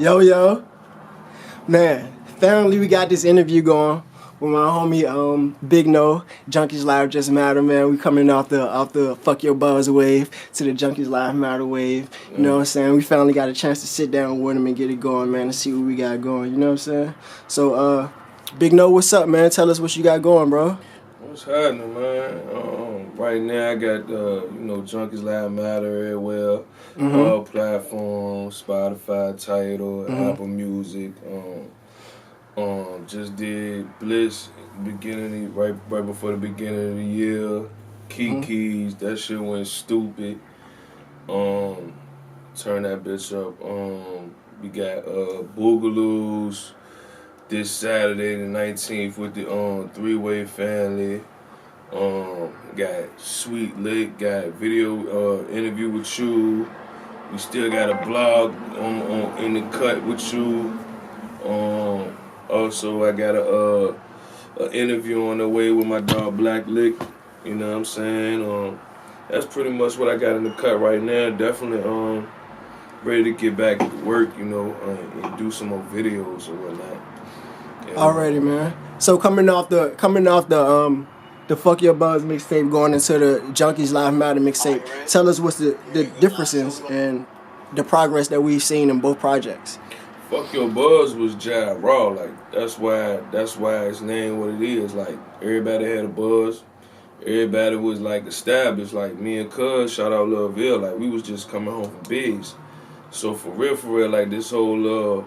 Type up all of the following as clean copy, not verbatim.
Yo, yo. Man, finally we got this interview going with my homie Big No. Junkies Live Just Matter, man. We coming off the Fuck Your Buzz wave to the Junkies Live Matter wave. You know what I'm saying? We finally got a chance to sit down with him and get it going, man, and see what we got going. You know what I'm saying? So, Big No, what's up, man? Tell us what you got going, bro. What's happening, man? Right now I got Junkies Live Matter everywhere. All platforms, Spotify, Tidal, Apple Music. Just did Bliss right before the beginning of the year. Kiki's, that shit went stupid. Turn that bitch up. We got Boogaloos this Saturday the 19th with the Three-Way Family. Got Sweet Lick, got video interview with you. We still got a blog on in the cut with you. Also I got a interview on the way with my dog Black Lick. You know what I'm saying? That's pretty much what I got in the cut right now. Definitely ready to get back to work, and do some more videos or whatnot. And, Alrighty, man. So coming off the Fuck Your Buzz mixtape going into the Junkies Live Matter mixtape, tell us what's the differences and the progress that we've seen in both projects. Fuck Your Buzz was Jive Raw, like that's why it's named what it is. Like everybody had a buzz, everybody was like established. Like me and Cuz, shout out Lil Ville, like we was just coming home from Biggs. So for real, like this whole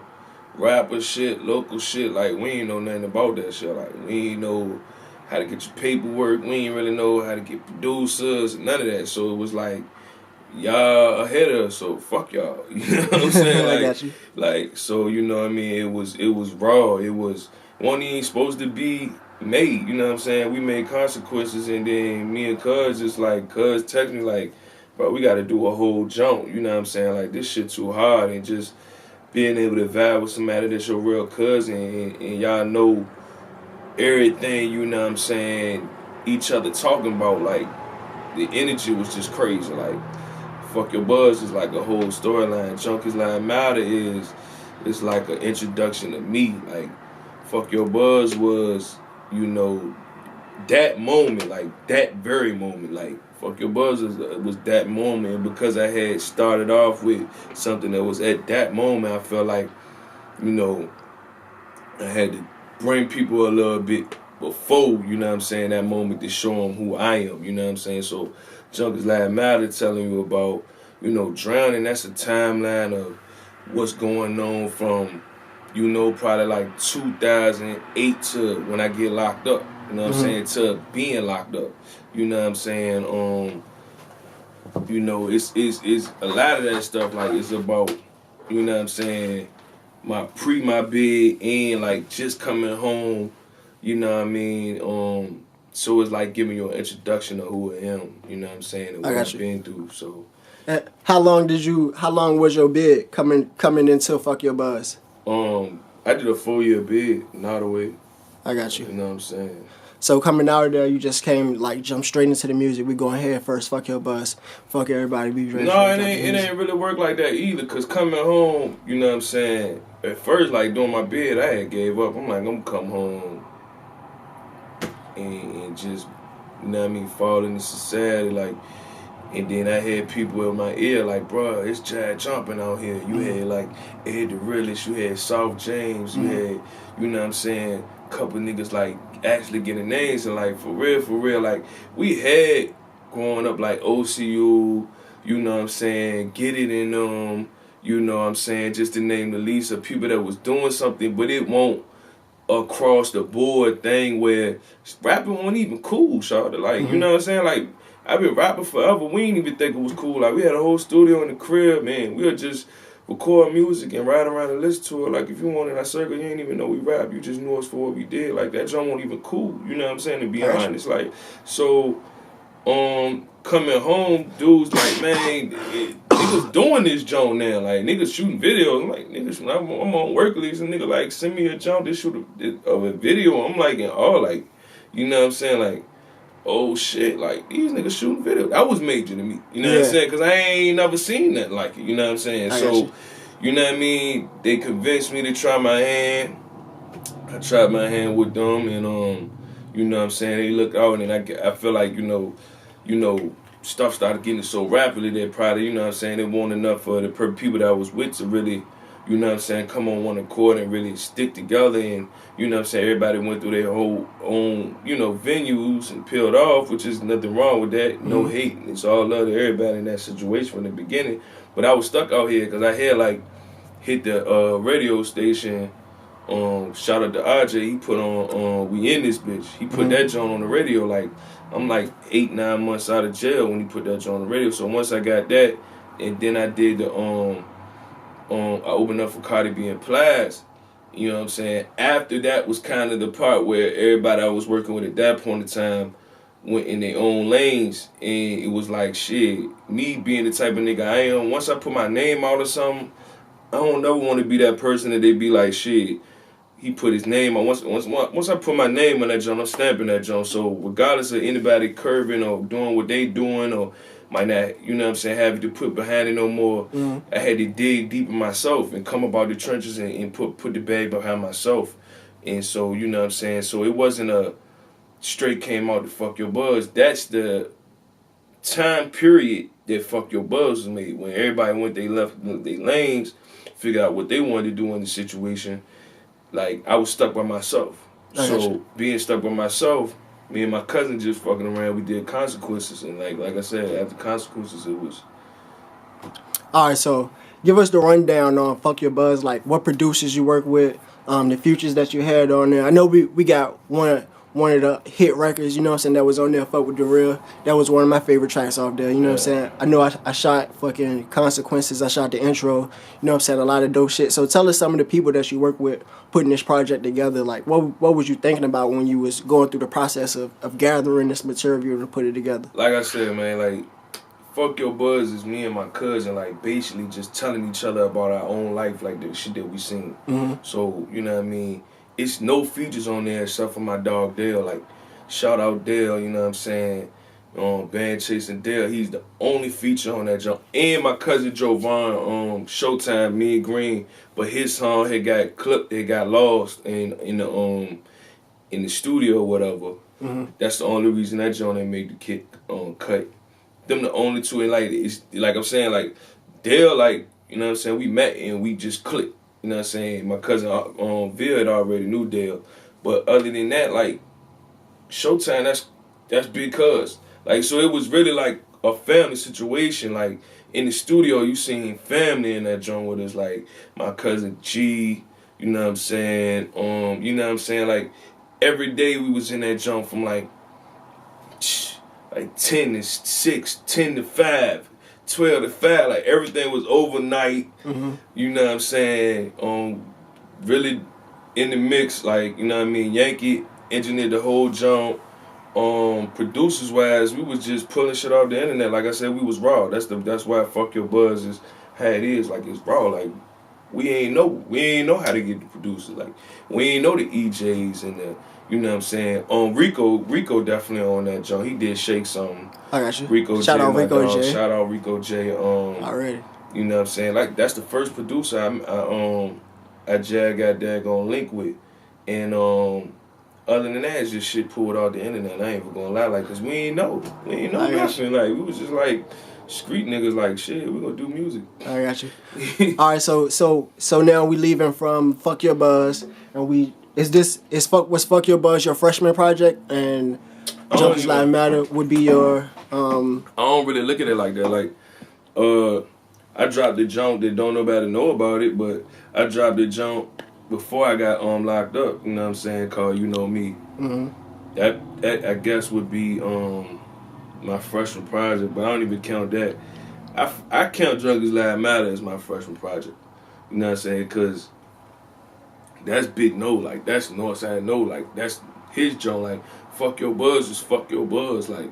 rapper shit, local shit, like we ain't know nothing about that shit. Like we ain't know how to get your paperwork, we ain't really know how to get producers, none of that. So it was like, y'all ahead of us, so fuck y'all. You know what I'm saying? Like, I got you. Like, so you know what I mean? It was raw. It was one ain't supposed to be made. You know what I'm saying? We made consequences, and then me and Cuz just like Cuz text me like, bro, we got to do a whole jump. You know what I'm saying? Like this shit too hard, and just being able to vibe with somebody that's your real cousin, and y'all know everything. You know what I'm saying? Each other talking about, like the energy was just crazy. Like Fuck Your Buzz is like a whole storyline. Junkies Live Matter is like an introduction to me. Like Fuck Your Buzz was, that moment, like that very moment. Like Fuck Your Buzz was that moment, and because I had started off with something that was at that moment, I felt like, I had to bring people a little bit before, you know what I'm saying, that moment to show them who I am, you know what I'm saying? So Junkies Live Matter telling you about, drowning, that's a timeline of what's going on from, probably like 2008 to when I get locked up, you know what I'm saying, to being locked up, you know what I'm saying? It's a lot of that stuff, like it's about, you know what I'm saying, my bed and like just coming home, you know what I mean? So it's like giving you an introduction of who I am, you know what I'm saying, and what I've been through. So how long was your bid coming into Fuck Your Buzz? I did a 4-year bid, not away. I got you. You know what I'm saying? So coming out of there, you just jump straight into the music. We going head first. Fuck Your Buzz. Fuck everybody. Be ready. No, it ain't really work like that either. Cause coming home, you know what I'm saying. At first, like doing my bid, I had gave up. I'm like, I'm gonna come home and just, you know what I mean, fall into society, like. And then I had people in my ear like, bro, it's Chad jumping out here. You had like Ed the Realest, you had South James, you had, you know what I'm saying, couple niggas like actually getting names, and like for real, like we had growing up like OCU, you know what I'm saying, Get It in you know what I'm saying, just to name the least of people that was doing something, but it won't across the board thing where rapping wasn't even cool, shawty. Like, you know what I'm saying? Like, I've been rapping forever. We didn't even think it was cool. Like, we had a whole studio in the crib, man. We would just record music and ride around and listen to it. Like, if you wanted our circle, you didn't even know we rap. You just knew us for what we did. Like, that joint wasn't even cool. You know what I'm saying? To be honest. Like, so, coming home, dudes like, man, niggas doing this joint now. Like, niggas shooting videos. I'm like, niggas, when I'm on work leagues, and nigga, like, send me a jump, they shoot a video. I'm like, in awe, like, you know what I'm saying? Like, oh shit, like these niggas shooting video. That was major to me. You know what I'm saying? Because I ain't never seen that like it. You know what I'm saying? So, you know what I mean, they convinced me to try my hand. I tried my hand with them, and you know what I'm saying, they looked out, and I feel like, you know, stuff started getting so rapidly that probably, you know what I'm saying, it wasn't enough for the people that I was with to really, you know what I'm saying, come on one accord and really stick together. And, you know what I'm saying, everybody went through their whole own, you know, venues and peeled off, which is nothing wrong with that. No hate. It's all love to everybody in that situation from the beginning. But I was stuck out here because I had, like, hit the radio station. Shout out to RJ. He put on We In This Bitch. He put that joint on the radio. Like, I'm like 8-9 months out of jail when he put that joint on the radio. So once I got that, and then I did the I opened up for Cardi B and Plies. You know what I'm saying? After that was kind of the part where everybody I was working with at that point in time went in their own lanes, and it was like, shit, me being the type of nigga I am, once I put my name out or something, I don't never want to be that person that they be like, shit, he put his name on. Once I put my name on that joint, I'm stamping that joint. So regardless of anybody curving or doing what they doing or might not, you know what I'm saying, have to put behind it no more, I had to dig deep in myself and come up out the trenches and put the bag behind myself. And so, you know what I'm saying, so it wasn't a straight came out to Fuck Your Buzz. That's the time period that Fuck Your Buzz was made, when everybody went, they left their lanes, figured out what they wanted to do in the situation. Like, I was stuck by myself. So being stuck by myself, me and my cousin just fucking around, we did Consequences. And like I said, after Consequences, it was... All right, so give us the rundown on Fuck Your Buzz, like what producers you work with, the features that you had on there. I know we got one of the hit records, you know what I'm saying, that was on there, Fuck With The Real. That was one of my favorite tracks off there, you know what I'm saying. I know I shot fucking Consequences, I shot the intro, you know what I'm saying, a lot of dope shit. So tell us some of the people that you work with putting this project together. Like, what was you thinking about when you was going through the process of gathering this material to put it together? Like I said, man, like, Fuck Your Buzz is me and my cousin, like, basically just telling each other about our own life, like, the shit that we seen. So, you know what I mean? It's no features on there except for my dog Dale. Like, shout out Dale, you know what I'm saying? Band Chasing Dale, he's the only feature on that joint. And my cousin Jovan, Showtime, Me and Green, but his song had got clipped, it got lost in the studio or whatever. That's the only reason that joint ain't made the kid cut. Them the only two, and like, it's like I'm saying, like, Dale, like, you know what I'm saying, we met and we just clicked. You know what I'm saying? My cousin Vil had already knew Dale. But other than that, like, Showtime, that's because. Like, so it was really like a family situation. Like, in the studio, you seen family in that joint with us. Like, my cousin G, you know what I'm saying? You know what I'm saying? Like, every day we was in that joint from like 10 to 6, 10 to 5. 12 to 5, like everything was overnight. You know what I'm saying? Really in the mix, like, you know what I mean? Yankee engineered the whole jump. Producers wise, we was just pulling shit off the internet. Like I said, we was raw. That's why Fuck Your Buzz is how it is. Like, it's raw. Like, we ain't know how to get the producers. Like, we ain't know the EJs and the, you know what I'm saying? Rico definitely on that joint. He did shake something. I got you. Rico Shout J, out Rico J. Shout out Rico J. Already. You know what I'm saying? Like, that's the first producer I got daggone link with. And other than that, it's just shit pulled off the internet. I ain't even gonna lie, like, cause we ain't know nothing. Like, we was just like street niggas, like, shit, we gonna do music. I got you. All right, so now we leaving from Fuck Your Buzz, and was Fuck Your Buzz your freshman project, and Junkies Live Matter would be your I don't really look at it like that. Like, I dropped the junk that don't nobody know about it, but I dropped the junk before I got locked up. You know what I'm saying? Called You Know Me. That I guess would be my freshman project, but I don't even count that. I count Junkies Live Matter as my freshman project. You know what I'm saying? Cause that's Big No. Like, that's Northside No. Like, that's his joint. Like, Fuck Your Buzz is Fuck Your Buzz. Like,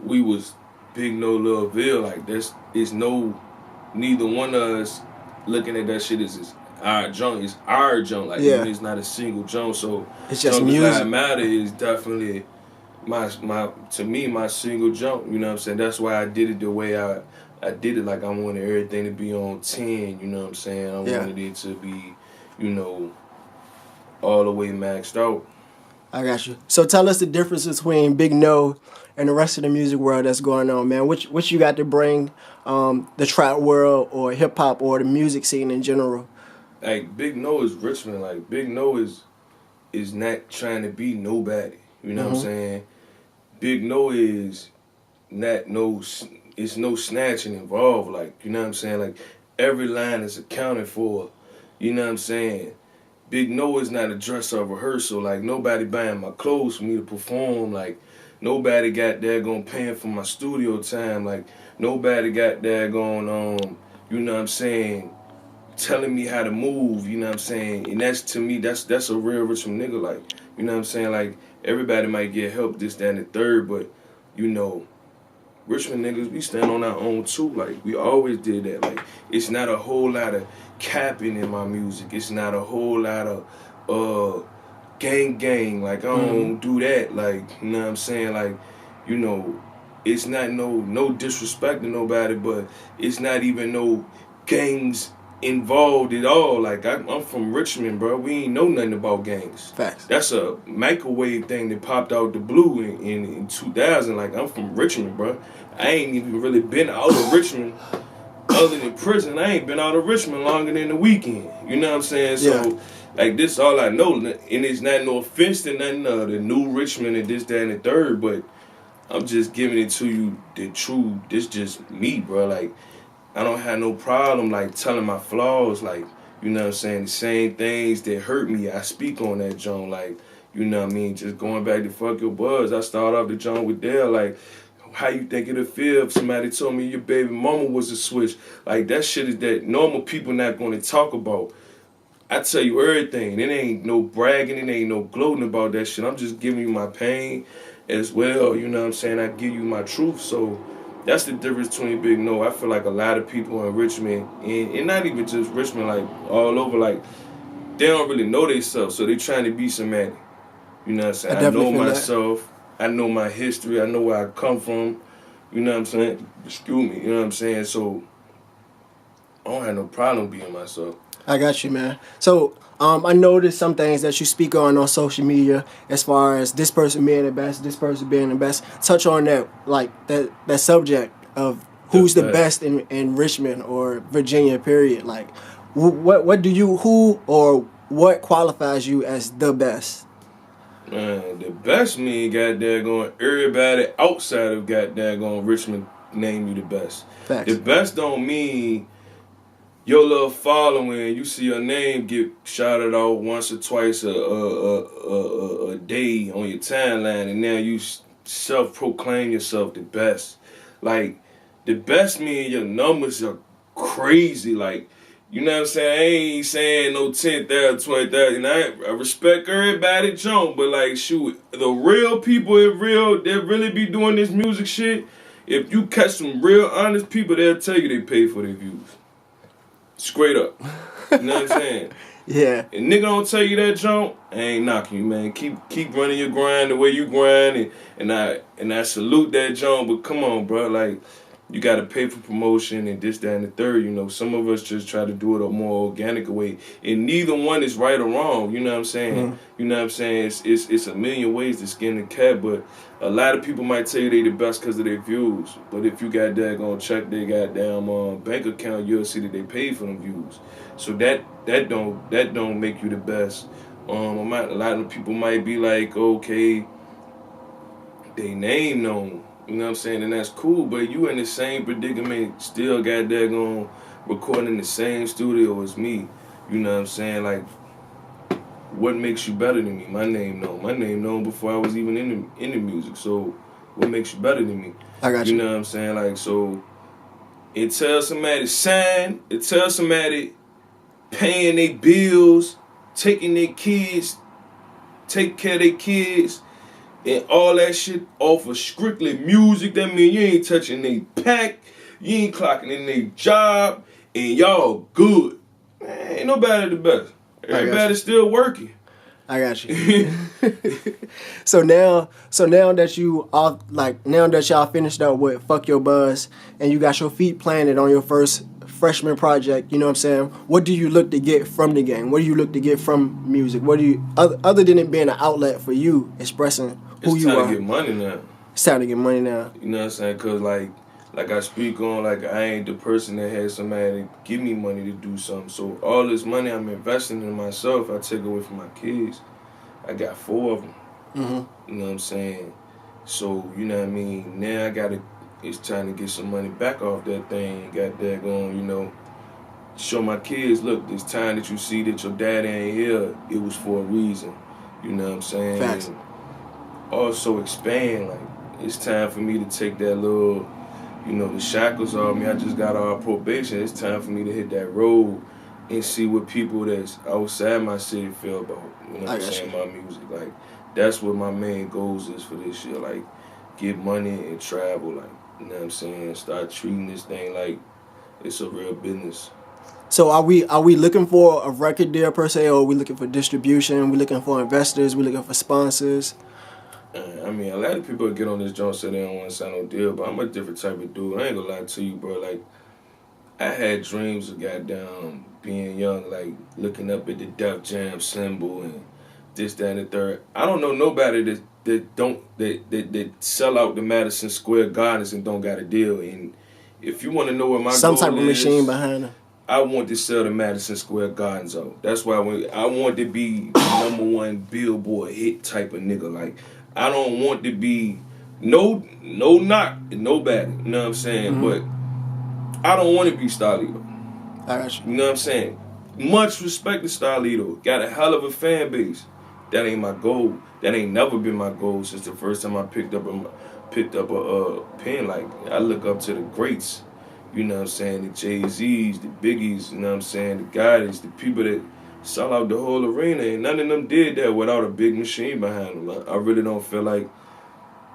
we was Big No, Lil Ville. Like, it's neither one of us looking at that shit as our joint. It's our joint. Like, it's not a single joint. So it's just Junkies music. Live Matter is definitely my single joint. You know what I'm saying? That's why I did it the way I I did it like I wanted everything to be on 10, you know what I'm saying? I wanted it to be, you know, all the way maxed out. I got you. So tell us the difference between Big No and the rest of the music world that's going on, man. What you got to bring the trap world or hip hop or the music scene in general? Like Big No is Richmond. Like Big No is not trying to be nobody. You know what I'm saying? Big No is not it's no snatching involved. Like, you know what I'm saying? Like every line is accounted for. You know what I'm saying? Big No is not a dress or rehearsal. Like nobody buying my clothes for me to perform. Like nobody got there going paying for my studio time. Like nobody got there going you know what I'm saying, telling me how to move, you know what I'm saying? And that's, to me, that's a real Richmond nigga, like, you know what I'm saying? Like, everybody might get help, this, that, and the third, but, you know, Richmond niggas, we stand on our own too. Like, we always did that. Like, it's not a whole lot of capping in my music. It's not a whole lot of gang. Like, I don't do that. Like, you know what I'm saying? Like, you know, it's not no disrespect to nobody, but it's not even no gangs involved at all. Like, I'm from Richmond, bro. We ain't know nothing about gangs. Facts. That's a microwave thing that popped out the blue in 2000. Like, I'm from Richmond, bro. I ain't even really been out of Richmond other than prison. I ain't been out of Richmond longer than the weekend. You know what I'm saying? So, like, this all I know. And it's not no offense to nothing of the new Richmond and this, that, and the third, but I'm just giving it to you the truth. This just me, bro. Like, I don't have no problem, like, telling my flaws, like, you know what I'm saying, the same things that hurt me, I speak on that joint, like, you know what I mean, just going back to Fuck Your Buzz, I started off the joint with Dale, like, how you think it'll feel if somebody told me your baby mama was a switch? Like, that shit is that normal people not going to talk about. I tell you everything. It ain't no bragging, it ain't no gloating about that shit. I'm just giving you my pain as well, you know what I'm saying, I give you my truth, so that's the difference between Big No. I feel like a lot of people in Richmond, and not even just Richmond, like all over, like they don't really know themselves, so they trying to be somebody. You know what I'm saying? I know myself. I know my history. I know where I come from. You know what I'm saying? Excuse me. You know what I'm saying? So I don't have no problem being myself. I got you, man. So I noticed some things that you speak on social media as far as this person being the best, this person being the best. Touch on that, like that subject of who's the best in Richmond or Virginia, period. Like, what do you, who or what qualifies you as the best? Man, the best mean goddamn going, everybody outside of goddamn going Richmond name you the best. Facts. The best don't mean your little following, you see your name get shouted out once or twice a day on your timeline, and now you self-proclaim yourself the best. Like, the best mean your numbers are crazy. Like, you know what I'm saying? I ain't saying no 10,000, 20,000. I respect everybody, jump, but like, shoot, the real people that really be doing this music shit, if you catch some real honest people, they'll tell you they pay for their views. Straight up. You know what I'm saying? Yeah. And nigga don't tell you that jump, I ain't knocking you, man. Keep running your grind the way you grind, and I salute that jump, but come on, bro, like, you gotta pay for promotion and this, that, and the third. You know, some of us just try to do it a more organic way, and neither one is right or wrong. You know what I'm saying? You know what I'm saying? It's a million ways to skin the cat, but a lot of people might tell you they the best because of their views. But if you got that gonna check their goddamn bank account, you'll see that they paid for them views. So that don't make you the best. A lot of people might be like, okay, they name known. You know what I'm saying? And that's cool, but you in the same predicament, still got that going, recording in the same studio as me. You know what I'm saying? Like, what makes you better than me? My name known before I was even in the music. So, what makes you better than me? I got you. You know what I'm saying? Like, so, it tells somebody sign, it tells somebody paying their bills, taking their kids, take care of their kids, and all that shit off of strictly music. That mean you ain't touching they pack, you ain't clocking in their job, and y'all good. Man, ain't nobody the best. Everybody's still working. I got you. So now that you all now that y'all finished up with Fuck Your Buzz and you got your feet planted on your first freshman project, you know what I'm saying? What do you look to get from the game? What do you look to get from music? What do you other than it being an outlet for you expressing who you are? It's time to get money now. It's time to get money now. You know what I'm saying? Cause like I speak on, like I ain't the person that has somebody to give me money to do something. So all this money I'm investing in myself, I take away from my kids. I got 4 of them. Mm-hmm. You know what I'm saying? So, you know what I mean? Now it's time to get some money back off that thing. Got that going, you know. Show my kids, look, this time that you see that your dad ain't here, it was for a reason. You know what I'm saying? Facts. And also expand, like, it's time for me to take that little, you know, the shackles off me. I just got off probation. It's time for me to hit that road and see what people that's outside my city feel about, you know what I'm saying, my music. Like, that's what my main goals is for this year. Like, get money and travel, like, you know what I'm saying? Start treating this thing like it's a real business. So are we looking for a record deal per se, or are we looking for distribution? We looking for investors? We looking for sponsors? I mean, a lot of people get on this joint say they don't want to sign no deal, but I'm a different type of dude. I ain't gonna lie to you, bro. Like, I had dreams of goddamn being young, like looking up at the Def Jam symbol and this, that, and the third. I don't know nobody that sell out the Madison Square Gardens and don't got a deal. And if you want to know what my some goal type of is, machine behind it. I want to sell the Madison Square Gardens out. That's why I want to be #1 Billboard hit type of nigga. Like, I don't want to be no knock, no bad. You know what I'm saying? Mm-hmm. But I don't want to be Starlito. I got you. You know what I'm saying? Much respect to Starlito. Got a hell of a fan base. That ain't my goal. That ain't never been my goal since the first time I picked up a pen. Like, I look up to the greats. You know what I'm saying? The Jay-Z's, the Biggies, you know what I'm saying? The guys, the people that sell out the whole arena. And none of them did that without a big machine behind them. I really don't feel like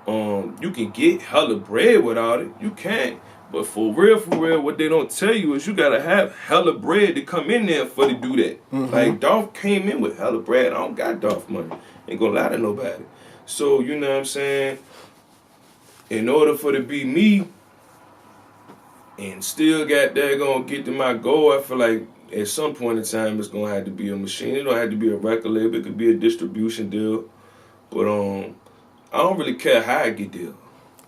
you can get hella bread without it. You can't. But for real, what they don't tell you is you gotta have hella bread to come in there for to do that. Mm-hmm. Like, Dolph came in with hella bread. I don't got Dolph money. Ain't gonna lie to nobody. So, you know what I'm saying? In order for to be me and still got that gonna get to my goal, I feel like at some point in time it's gonna have to be a machine. It don't have to be a record label. It could be a distribution deal. But I don't really care how I get there.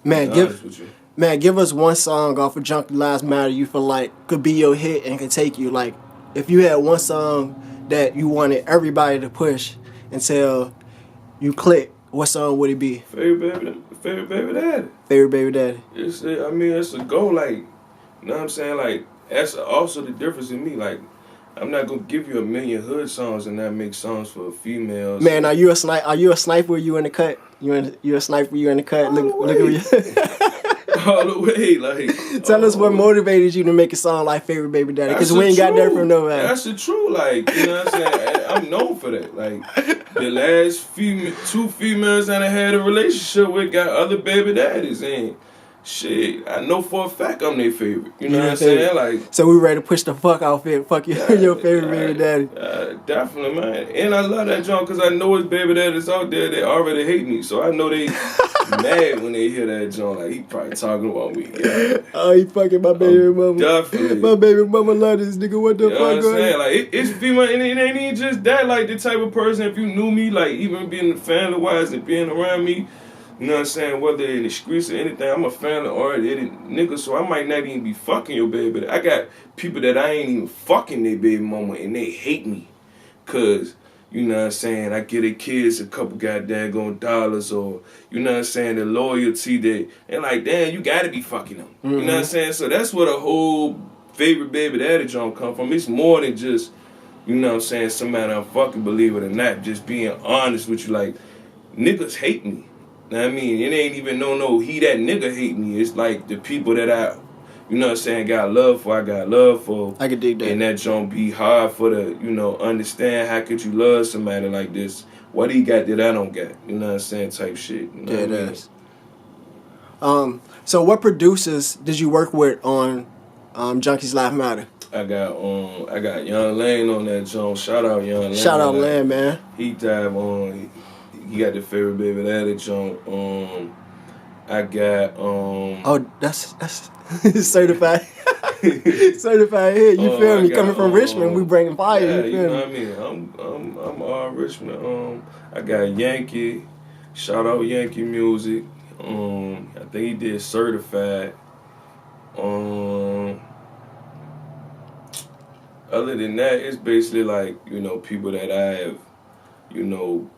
Man, give us one song off of Junkie Lives Matter you feel like could be your hit and could take you. Like, if you had one song that you wanted everybody to push until you click, what song would it be? Favorite Baby Daddy. Favorite Baby Daddy. It's a goal, like, you know what I'm saying? Like, that's also the difference in me. Like, I'm not gonna give you a million hood songs and not make songs for females. Man, are you a sniper? Are you a sniper? You in the cut? You a sniper? You in the cut? Look at you. All the way, like. Tell us what motivated you to make a song like Favorite Baby Daddy, because we ain't got that from nobody. That's the truth, like, you know what I'm saying? I'm known for that. Like, the last 2 females that I had a relationship with got other baby daddies, and shit, I know for a fact I'm their favorite. You know what I'm saying? Like, so we ready to push the fuck off it. Fuck you, your favorite baby daddy. Definitely, man. And I love that joint because I know his baby daddies out there that already hate me. So I know they mad when they hear that joint. Like, he probably talking about me. Yeah. Oh, he fucking my baby mama. Definitely. My baby mama love this nigga. What the you know fuck? What I'm saying? Like, it's female, and it ain't even just that. Like, the type of person, if you knew me, like, even being family-wise and being around me, you know what I'm saying, whether in the streets or anything, I'm a family-oriented nigga, so I might not even be fucking your baby. I got people that I ain't even fucking their baby mama, and they hate me. Because, you know what I'm saying, I get their kids a couple goddamn dollars, or, you know what I'm saying, the loyalty that, and like, damn, you gotta be fucking them. Mm-hmm. You know what I'm saying? So that's where the whole favorite baby daddy joint come from. It's more than just, you know what I'm saying, somebody I'm fucking, believe it or not, just being honest with you. Like, niggas hate me. Know what I mean? It ain't even he that nigga hate me. It's like the people that I, you know what I'm saying, got love for, I got love for. I can dig that. And that joint be hard for the, you know, understand how could you love somebody like this? What he got that I don't got? You know what I'm saying? Type shit. You know what I mean? So what producers did you work with on Junkies Life Matter? I got Young Lane on that joint. Shout out Young Lane. Shout out Lane, man. He dive on. He got the favorite baby daddy joint. I got Oh, that's certified. Certified here. You feel me? Coming from Richmond, we bringing fire. Yeah, you you feel know me? what I mean. I'm all Richmond. I got Yankee. Shout out Yankee Music. I think he did Certified. Other than that, it's basically like, you know, people that I have, you know,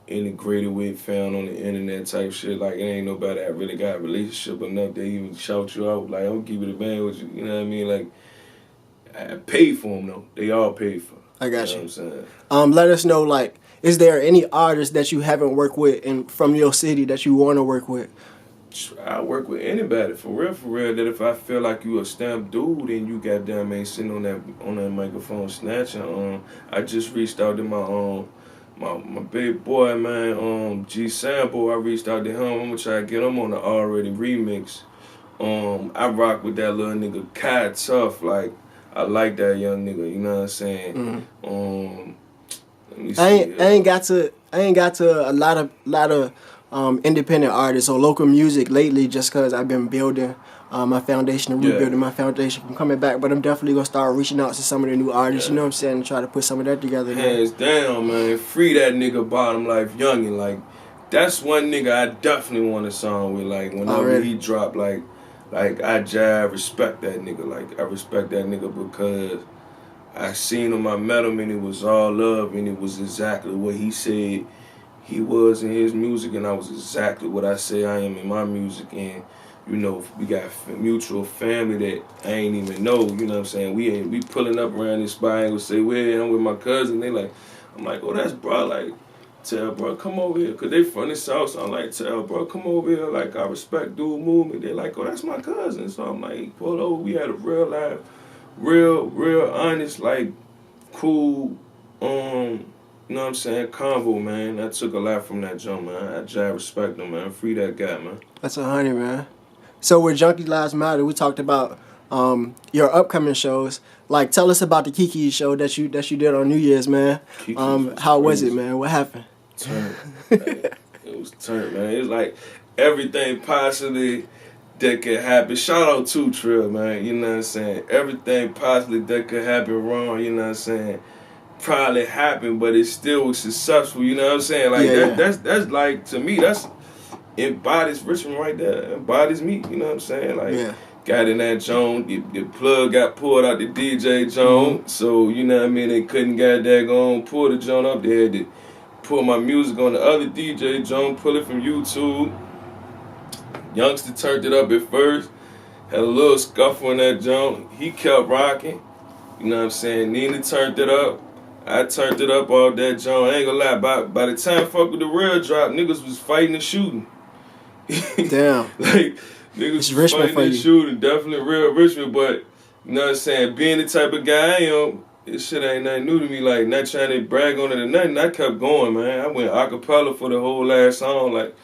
integrated with, found on the internet type shit. Like, it ain't nobody I really got a relationship enough to even shout you out. Like, I'm keep it a band with you. You know what I mean? Like, I paid for them, though. They all paid for. I got you. you. Know what I'm saying? Let us know, like, is there any artists that you haven't worked with and from your city that you want to work with? I work with anybody, for real, that if I feel like you a stamp dude and you goddamn ain't sitting on that microphone snatching, I just reached out to my big boy, man, G Sample. I reached out to him. I'm gonna try to get him on the Already remix. I rock with that little nigga Kai Tough, like, I like that young nigga, you know what I'm saying? Mm-hmm. Let me see, I ain't got to a lot of independent artists or local music lately, just cause I've been building my foundation and rebuilding my foundation from coming back. But I'm definitely gonna start reaching out to some of the new artists. You know what I'm saying? And try to put some of that together. Hands down, man. Free that nigga Bottom Life Youngin. Like, that's one nigga I definitely want a song with. Like, whenever he drop, like I respect that nigga. Like, I respect that nigga because I seen him, I met him, and it was all love, and it was exactly what he said he was in his music, and I was exactly what I say I am in my music. And, you know, we got mutual family that I ain't even know, you know what I'm saying? We pulling up around this spot, I ain't gonna say where, I'm with my cousin, they like, I'm like, oh, that's bro, like, tell bro, come over here, cause they from the South, so I'm like, tell bro, come over here, like, I respect dude movement. They're like, oh, that's my cousin, so I'm like, pull over, we had a real live, real honest, like, cool, you know what I'm saying, convo, man. I took a lot from that jump, man. I just respect him, man. Free that guy, man. That's 100, man. So with Junkie Lives Matter, we talked about your upcoming shows. Like, tell us about the Kiki show that you did on New Year's, man. How was it, man? What happened? Turn. It was turn, man. It was like everything possibly that could happen. Shout out to Trill, man. You know what I'm saying? Everything possibly that could happen wrong, you know what I'm saying? Probably happened, but it still was successful, you know what I'm saying? Like, that's like, to me, that's embodies Richmond right there. Embodies me, you know what I'm saying? Like, got in that joint, the plug got pulled out the DJ joint, so, you know what I mean, they couldn't get that going, pull the joint up, they had to pull my music on the other DJ joint, pull it from YouTube. Youngster turned it up at first, had a little scuffle in that joint, he kept rocking, you know what I'm saying? Nina turned it up. I turned it up all that joint. I ain't gonna lie, by the time Fuck With The Real drop, niggas was fighting and shooting. Damn. Like, niggas was fighting and shooting. Definitely real Richmond, but, you know what I'm saying, being the type of guy I am, this shit ain't nothing new to me. Like, not trying to brag on it or nothing. I kept going, man. I went acapella for the whole last song. Like,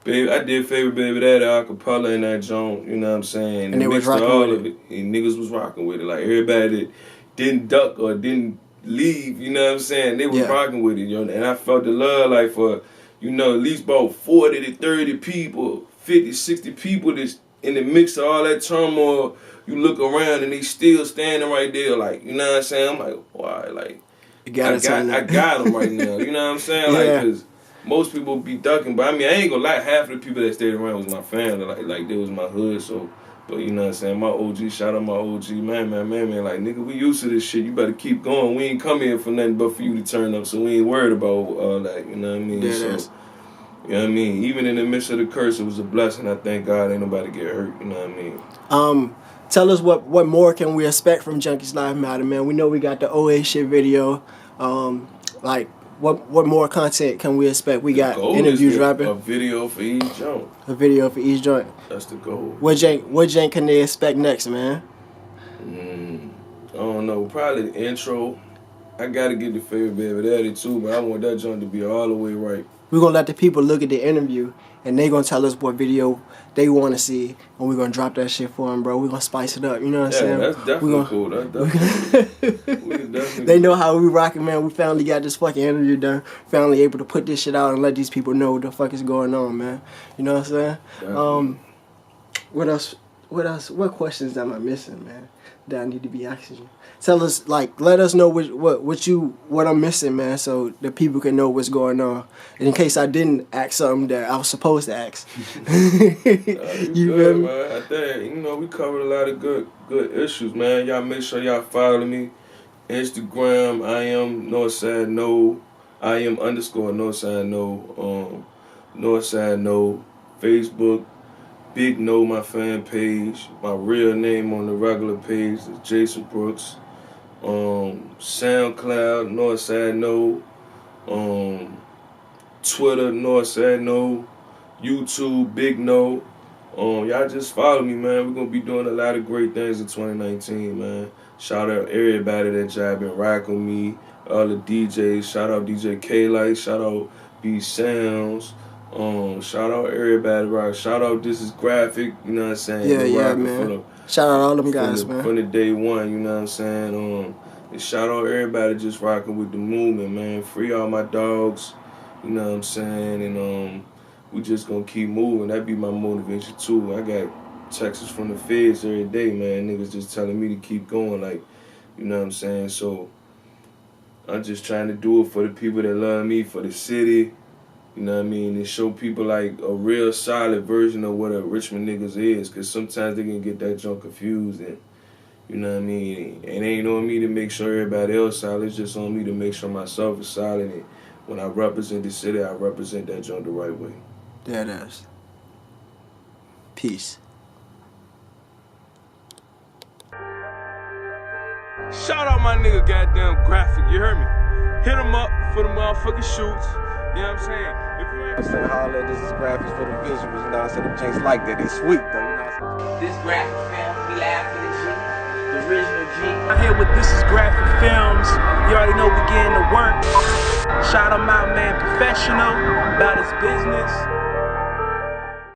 baby, I did Favorite Baby Daddy acapella in that joint, you know what I'm saying? And they was rocking all with of it. And niggas was rocking with it. Like, everybody that didn't duck or didn't leave, you know what I'm saying? They was rocking with it, you know, and I felt the love, like, for, you know, at least about 40 to 30 people, 50, 60 people that's in the mix of all that turmoil. You look around and they still standing right there, like, you know what I'm saying? I'm like, why, like, I got them right now, you know what I'm saying? Like, because most people be ducking, but I mean, I ain't gonna lie, half of the people that stayed around was my family, like they was my hood, so. But you know what I'm saying, my OG, shout out my OG, man, like, nigga, we used to this shit, you better keep going. We ain't come here for nothing but for you to turn up, so we ain't worried about all that, you know what I mean? You know what I mean? Even in the midst of the curse, it was a blessing. I thank God ain't nobody get hurt, you know what I mean? Tell us what more can we expect from Junkies Live Matter, man? We know we got the OA shit video. Like, what more content can we expect? We got interviews dropping. A video for each joint. A video for each joint. That's the goal. What jank can they expect next, man? I don't know. Probably the intro. I gotta get the Favorite Baby Daddy too, but I want that joint to be all the way right. We're gonna let the people look at the interview, and they gonna tell us what video they want to see, and we're gonna drop that shit for them, bro. We're gonna spice it up. You know what I'm saying? That's definitely cool. That's definitely They know how we rocking, man. We finally got this fucking interview done. Finally able to put this shit out and let these people know what the fuck is going on, man. You know what I'm saying? What else? What questions am I missing, man, that I need to be asking you? Tell us, like, let us know what I'm missing, man, so the people can know what's going on. And in case I didn't ask something that I was supposed to ask. You good, man. I think, we covered a lot of good issues, man. Y'all make sure y'all follow me. Instagram, I am Northside No. I am _ Northside No. Northside No. Facebook, Big No, my fan page. My real name on the regular page is Jason Brooks. SoundCloud, Northside No. Twitter, Northside No. YouTube, Big No. Y'all just follow me, man. We're gonna be doing a lot of great things in 2019, man. Shout out everybody that y'all been rocking with me. All the DJs. Shout out DJ K-Light. Shout out B Sounds. Shout out everybody, right? Shout out This Is Graphic, you know what I'm saying? Yeah, man. Shout out all them guys, man. From the day one, you know what I'm saying? And shout out everybody just rocking with the movement, man. Free all my dogs, you know what I'm saying? And we just gonna keep moving. That be my motivation too. I got texts from the feds every day, man. Niggas just telling me to keep going, like, you know what I'm saying? So I'm just trying to do it for the people that love me, for the city. You know what I mean? And show people like a real solid version of what a Richmond niggas is, because sometimes they can get that junk confused, and you know what I mean? It ain't on me to make sure everybody else solid, it's just on me to make sure myself is solid, and when I represent the city, I represent that junk the right way. There it is. Peace. Shout out my nigga goddamn Graphic, you heard me? Hit him up for the motherfucking shoots, you know what I'm saying? I said, holla, this is graphics for the visuals, you know what I'm saying? The jinx like that, they sweet though, you know what I'm saying? This graphic film, we laugh for the G, the original G. I'm here with This Is Graphic Films. You already know we getting to work. Shout him out, man, professional, about his business.